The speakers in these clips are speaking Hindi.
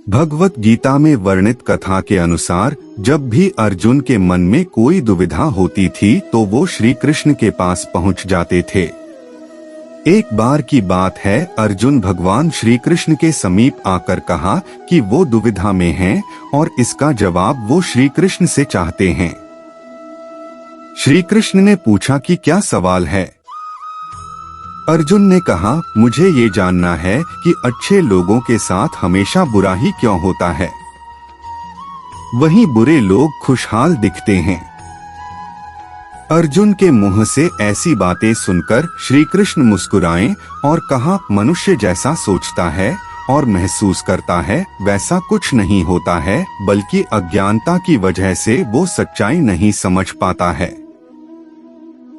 भगवत गीता में वर्णित कथा के अनुसार जब भी अर्जुन के मन में कोई दुविधा होती थी तो वो श्री कृष्ण के पास पहुंच जाते थे। एक बार की बात है, अर्जुन भगवान श्री कृष्ण के समीप आकर कहा कि वो दुविधा में हैं और इसका जवाब वो श्री कृष्ण से चाहते हैं। श्री कृष्ण ने पूछा कि क्या सवाल है। अर्जुन ने कहा, मुझे ये जानना है कि अच्छे लोगों के साथ हमेशा बुरा ही क्यों होता है, वहीं बुरे लोग खुशहाल दिखते हैं। अर्जुन के मुंह से ऐसी बातें सुनकर श्री कृष्ण मुस्कुराए और कहा, मनुष्य जैसा सोचता है और महसूस करता है वैसा कुछ नहीं होता है, बल्कि अज्ञानता की वजह से वो सच्चाई नहीं समझ पाता है।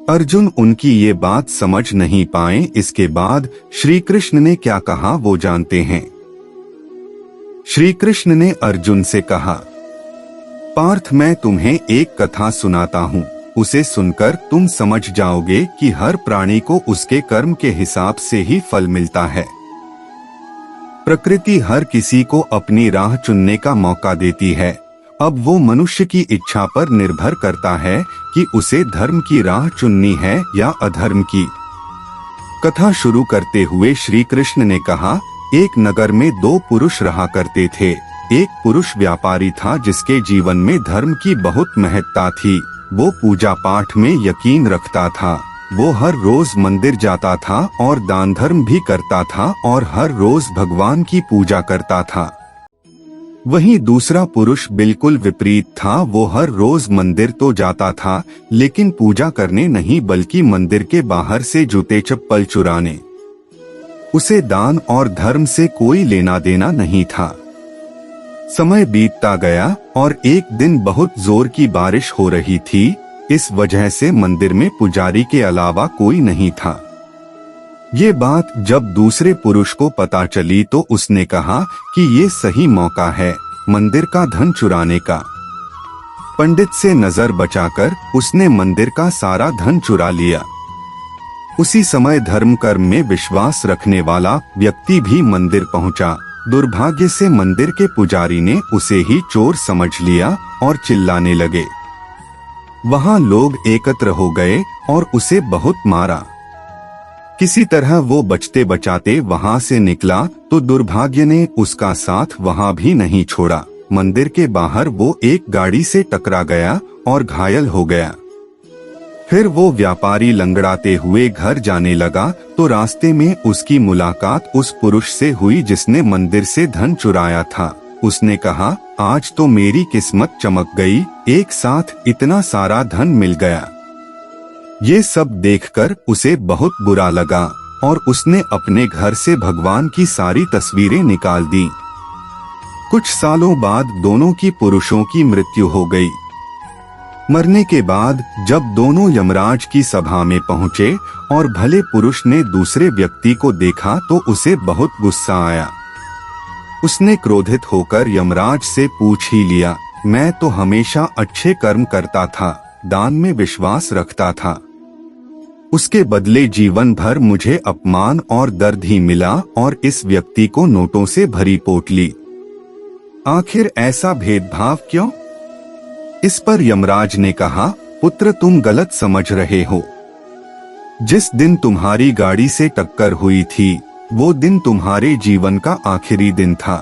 अर्जुन उनकी ये बात समझ नहीं पाए। इसके बाद श्री कृष्ण ने क्या कहा वो जानते हैं। श्री कृष्ण ने अर्जुन से कहा, पार्थ, मैं तुम्हें एक कथा सुनाता हूँ, उसे सुनकर तुम समझ जाओगे कि हर प्राणी को उसके कर्म के हिसाब से ही फल मिलता है। प्रकृति हर किसी को अपनी राह चुनने का मौका देती है। अब वो मनुष्य की इच्छा पर निर्भर करता है कि उसे धर्म की राह चुननी है या अधर्म की। कथा शुरू करते हुए श्री कृष्ण ने कहा, एक नगर में दो पुरुष रहा करते थे। एक पुरुष व्यापारी था जिसके जीवन में धर्म की बहुत महत्ता थी। वो पूजा पाठ में यकीन रखता था। वो हर रोज मंदिर जाता था और दान धर्म भी करता था और हर रोज भगवान की पूजा करता था। वहीं दूसरा पुरुष बिल्कुल विपरीत था। वो हर रोज मंदिर तो जाता था लेकिन पूजा करने नहीं, बल्कि मंदिर के बाहर से जूते चप्पल चुराने। उसे दान और धर्म से कोई लेना देना नहीं था। समय बीतता गया और एक दिन बहुत जोर की बारिश हो रही थी। इस वजह से मंदिर में पुजारी के अलावा कोई नहीं था। ये बात जब दूसरे पुरुष को पता चली तो उसने कहा कि ये सही मौका है मंदिर का धन चुराने का। पंडित से नजर बचाकर उसने मंदिर का सारा धन चुरा लिया। उसी समय धर्म कर्म में विश्वास रखने वाला व्यक्ति भी मंदिर पहुंचा। दुर्भाग्य से मंदिर के पुजारी ने उसे ही चोर समझ लिया और चिल्लाने लगे। वहां लोग एकत्र हो गए और उसे बहुत मारा। किसी तरह वो बचते बचाते वहां से निकला तो दुर्भाग्य ने उसका साथ वहां भी नहीं छोड़ा। मंदिर के बाहर वो एक गाड़ी से टकरा गया और घायल हो गया। फिर वो व्यापारी लंगड़ाते हुए घर जाने लगा तो रास्ते में उसकी मुलाकात उस पुरुष से हुई जिसने मंदिर से धन चुराया था। उसने कहा, आज तो मेरी किस्मत चमक गई, एक साथ इतना सारा धन मिल गया। ये सब देखकर उसे बहुत बुरा लगा और उसने अपने घर से भगवान की सारी तस्वीरें निकाल दी। कुछ सालों बाद दोनों की पुरुषों की मृत्यु हो गई। मरने के बाद जब दोनों यमराज की सभा में पहुंचे और भले पुरुष ने दूसरे व्यक्ति को देखा तो उसे बहुत गुस्सा आया। उसने क्रोधित होकर यमराज से पूछ ही लिया, मैं तो हमेशा अच्छे कर्म करता था, दान में विश्वास रखता था, उसके बदले जीवन भर मुझे अपमान और दर्द ही मिला और इस व्यक्ति को नोटों से भरी पोटली। आखिर ऐसा भेदभाव क्यों? इस पर यमराज ने कहा, पुत्र, तुम गलत समझ रहे हो। जिस दिन तुम्हारी गाड़ी से टक्कर हुई थी वो दिन तुम्हारे जीवन का आखिरी दिन था,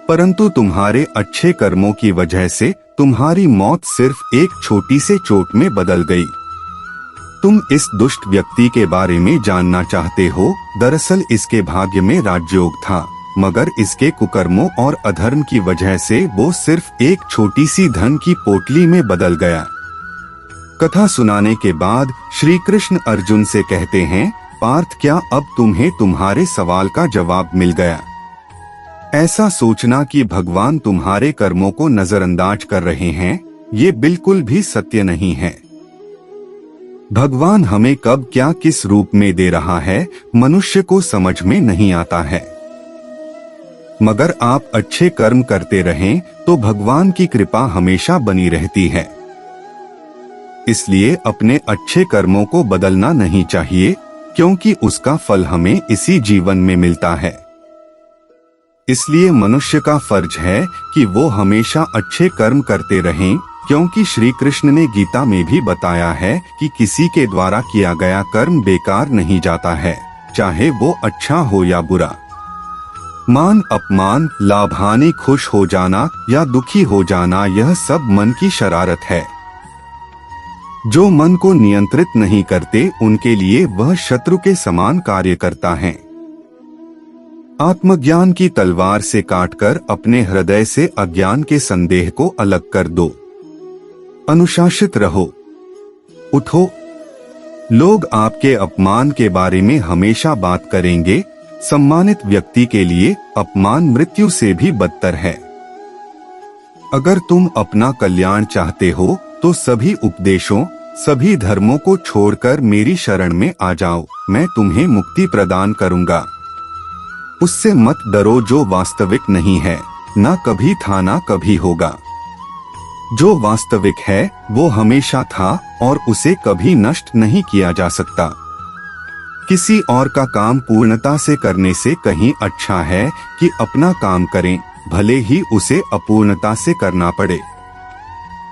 परंतु तुम्हारे अच्छे कर्मों की वजह से तुम्हारी मौत सिर्फ एक छोटी से चोट में बदल गई। तुम इस दुष्ट व्यक्ति के बारे में जानना चाहते हो। दरअसल इसके भाग्य में राजयोग था, मगर इसके कुकर्मों और अधर्म की वजह से वो सिर्फ एक छोटी सी धन की पोटली में बदल गया। कथा सुनाने के बाद श्री कृष्ण अर्जुन से कहते हैं, पार्थ, क्या अब तुम्हें तुम्हारे सवाल का जवाब मिल गया? ऐसा सोचना कि भगवान तुम्हारे कर्मों को नजरअंदाज कर रहे हैं, ये बिल्कुल भी सत्य नहीं है। भगवान हमें कब क्या किस रूप में दे रहा है मनुष्य को समझ में नहीं आता है। मगर आप अच्छे कर्म करते रहें तो भगवान की कृपा हमेशा बनी रहती है। इसलिए अपने अच्छे कर्मों को बदलना नहीं चाहिए, क्योंकि उसका फल हमें इसी जीवन में मिलता है। इसलिए मनुष्य का फर्ज है कि वो हमेशा अच्छे कर्म करते रहें, क्योंकि श्री कृष्ण ने गीता में भी बताया है कि किसी के द्वारा किया गया कर्म बेकार नहीं जाता है, चाहे वो अच्छा हो या बुरा। मान अपमान, लाभ हानि, खुश हो जाना या दुखी हो जाना, यह सब मन की शरारत है। जो मन को नियंत्रित नहीं करते उनके लिए वह शत्रु के समान कार्य करता है। आत्मज्ञान की तलवार से काटकर अपने हृदय से अज्ञान के संदेह को अलग कर दो। अनुशासित रहो, उठो। लोग आपके अपमान के बारे में हमेशा बात करेंगे। सम्मानित व्यक्ति के लिए अपमान मृत्यु से भी बदतर है। अगर तुम अपना कल्याण चाहते हो तो सभी उपदेशों, सभी धर्मों को छोड़कर मेरी शरण में आ जाओ, मैं तुम्हें मुक्ति प्रदान करूंगा। उससे मत डरो जो वास्तविक नहीं है, ना कभी था ना कभी होगा। जो वास्तविक है वो हमेशा था और उसे कभी नष्ट नहीं किया जा सकता। किसी और का काम पूर्णता से करने से कहीं अच्छा है कि अपना काम करें, भले ही उसे अपूर्णता से करना पड़े।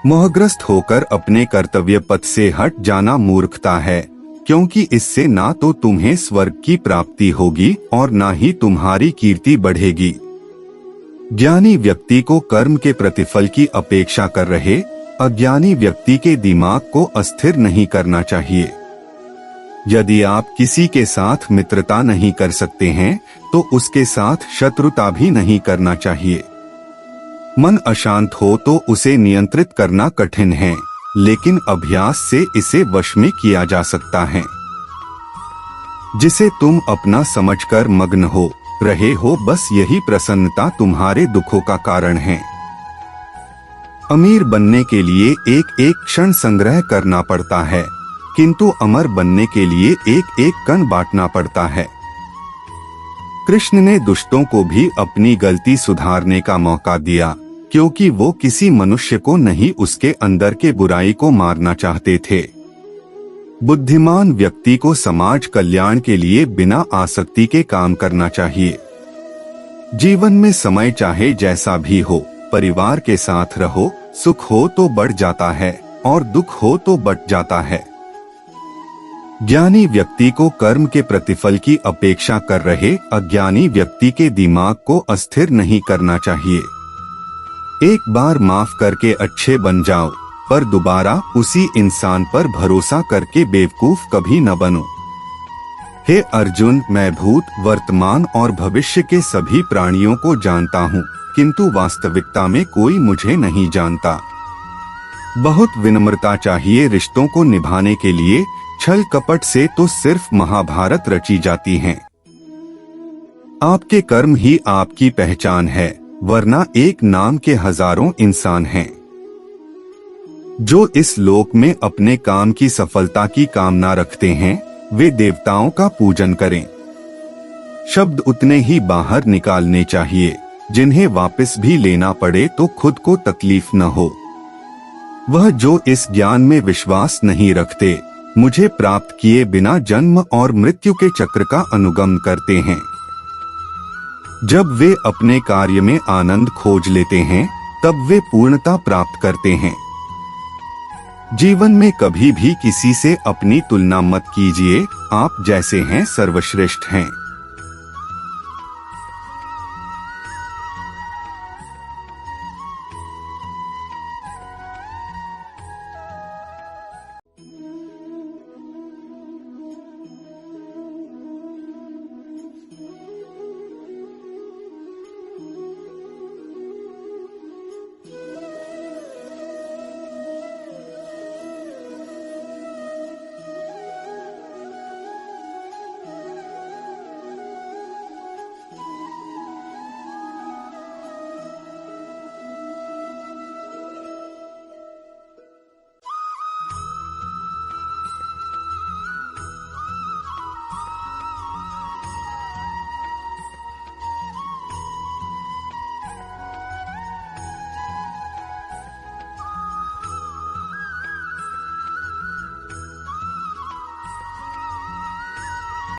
मोहग्रस्त होकर अपने कर्तव्य पथ से हट जाना मूर्खता है, क्योंकि इससे ना तो तुम्हें स्वर्ग की प्राप्ति होगी और ना ही तुम्हारी कीर्ति बढ़ेगी। ज्ञानी व्यक्ति को कर्म के प्रतिफल की अपेक्षा कर रहे अज्ञानी व्यक्ति के दिमाग को अस्थिर नहीं करना चाहिए। यदि आप किसी के साथ मित्रता नहीं कर सकते हैं तो उसके साथ शत्रुता भी नहीं करना चाहिए। मन अशांत हो तो उसे नियंत्रित करना कठिन है, लेकिन अभ्यास से इसे वश में किया जा सकता है। जिसे तुम अपना समझकर मग्न हो रहे हो, बस यही प्रसन्नता तुम्हारे दुखों का कारण है। अमीर बनने के लिए एक एक क्षण संग्रह करना पड़ता है, किंतु अमर बनने के लिए एक एक कण बांटना पड़ता है। कृष्ण ने दुष्टों को भी अपनी गलती सुधारने का मौका दिया, क्योंकि वो किसी मनुष्य को नहीं उसके अंदर के बुराई को मारना चाहते थे। बुद्धिमान व्यक्ति को समाज कल्याण के लिए बिना आसक्ति के काम करना चाहिए। जीवन में समय चाहे जैसा भी हो, परिवार के साथ रहो। सुख हो तो बढ़ जाता है और दुख हो तो बट जाता है। ज्ञानी व्यक्ति को कर्म के प्रतिफल की अपेक्षा कर रहे अज्ञानी व्यक्ति के दिमाग को अस्थिर नहीं करना चाहिए। एक बार माफ करके अच्छे बन जाओ, पर दोबारा उसी इंसान पर भरोसा करके बेवकूफ कभी न बनो। हे अर्जुन, मैं भूत, वर्तमान और भविष्य के सभी प्राणियों को जानता हूँ, किंतु वास्तविकता में कोई मुझे नहीं जानता। बहुत विनम्रता चाहिए रिश्तों को निभाने के लिए। छल कपट से तो सिर्फ महाभारत रची जाती है। आपके कर्म ही आपकी पहचान है, वरना एक नाम के हजारों इंसान हैं। जो इस लोक में अपने काम की सफलता की कामना रखते हैं, वे देवताओं का पूजन करें। शब्द उतने ही बाहर निकालने चाहिए जिन्हें वापस भी लेना पड़े तो खुद को तकलीफ न हो। वह जो इस ज्ञान में विश्वास नहीं रखते, मुझे प्राप्त किए बिना जन्म और मृत्यु के चक्र का अनुगमन करते हैं। जब वे अपने कार्य में आनंद खोज लेते हैं, तब वे पूर्णता प्राप्त करते हैं। जीवन में कभी भी किसी से अपनी तुलना मत कीजिए, आप जैसे हैं सर्वश्रेष्ठ हैं।